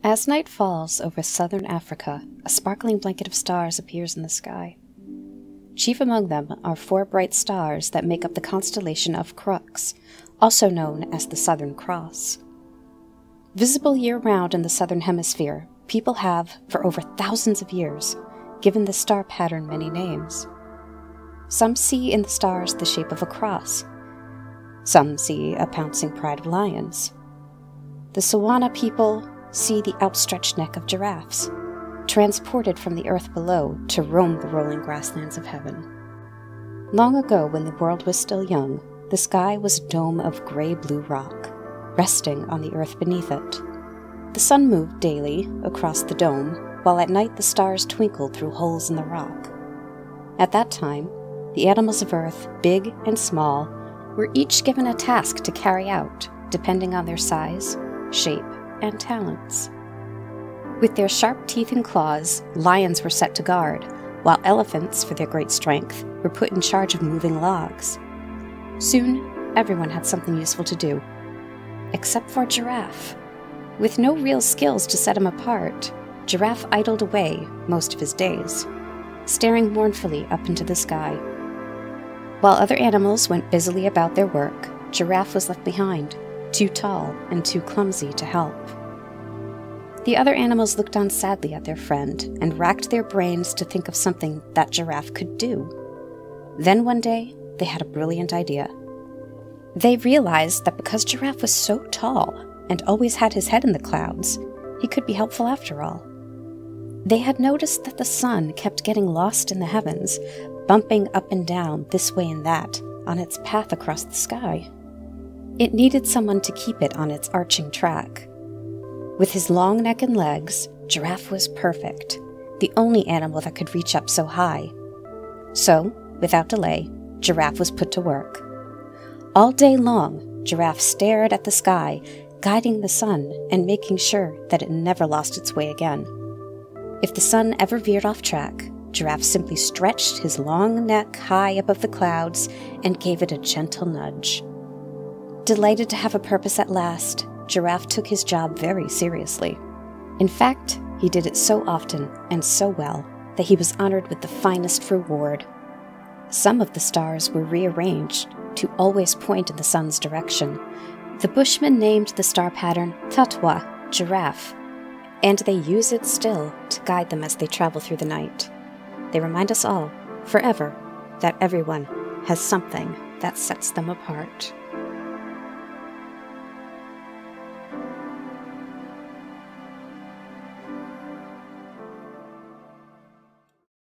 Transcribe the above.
As night falls over southern Africa, a sparkling blanket of stars appears in the sky. Chief among them are 4 bright stars that make up the constellation of Crux, also known as the Southern Cross. Visible year-round in the southern hemisphere, people have, for over thousands of years, given the star pattern many names. Some see in the stars the shape of a cross. Some see a pouncing pride of lions. The Sawana people see the outstretched neck of giraffes, transported from the earth below to roam the rolling grasslands of heaven. Long ago, when the world was still young, the sky was a dome of gray-blue rock, resting on the earth beneath it. The sun moved daily across the dome, while at night the stars twinkled through holes in the rock. At that time, the animals of earth, big and small, were each given a task to carry out, depending on their size, shape, and talents. With their sharp teeth and claws, lions were set to guard, while elephants, for their great strength, were put in charge of moving logs. Soon, everyone had something useful to do, except for Giraffe. With no real skills to set him apart, Giraffe idled away most of his days, staring mournfully up into the sky. While other animals went busily about their work, Giraffe was left behind, too tall and too clumsy to help. The other animals looked on sadly at their friend and racked their brains to think of something that Giraffe could do. Then one day, they had a brilliant idea. They realized that because Giraffe was so tall and always had his head in the clouds, he could be helpful after all. They had noticed that the sun kept getting lost in the heavens, bumping up and down this way and that on its path across the sky. It needed someone to keep it on its arching track. With his long neck and legs, Giraffe was perfect, the only animal that could reach up so high. So, without delay, Giraffe was put to work. All day long, Giraffe stared at the sky, guiding the sun and making sure that it never lost its way again. If the sun ever veered off track, Giraffe simply stretched his long neck high above the clouds and gave it a gentle nudge. Delighted to have a purpose at last, Giraffe took his job very seriously. In fact, he did it so often and so well that he was honored with the finest reward. Some of the stars were rearranged to always point in the sun's direction. The Bushman named the star pattern Tatwa, giraffe, and they use it still to guide them as they travel through the night. They remind us all, forever, that everyone has something that sets them apart.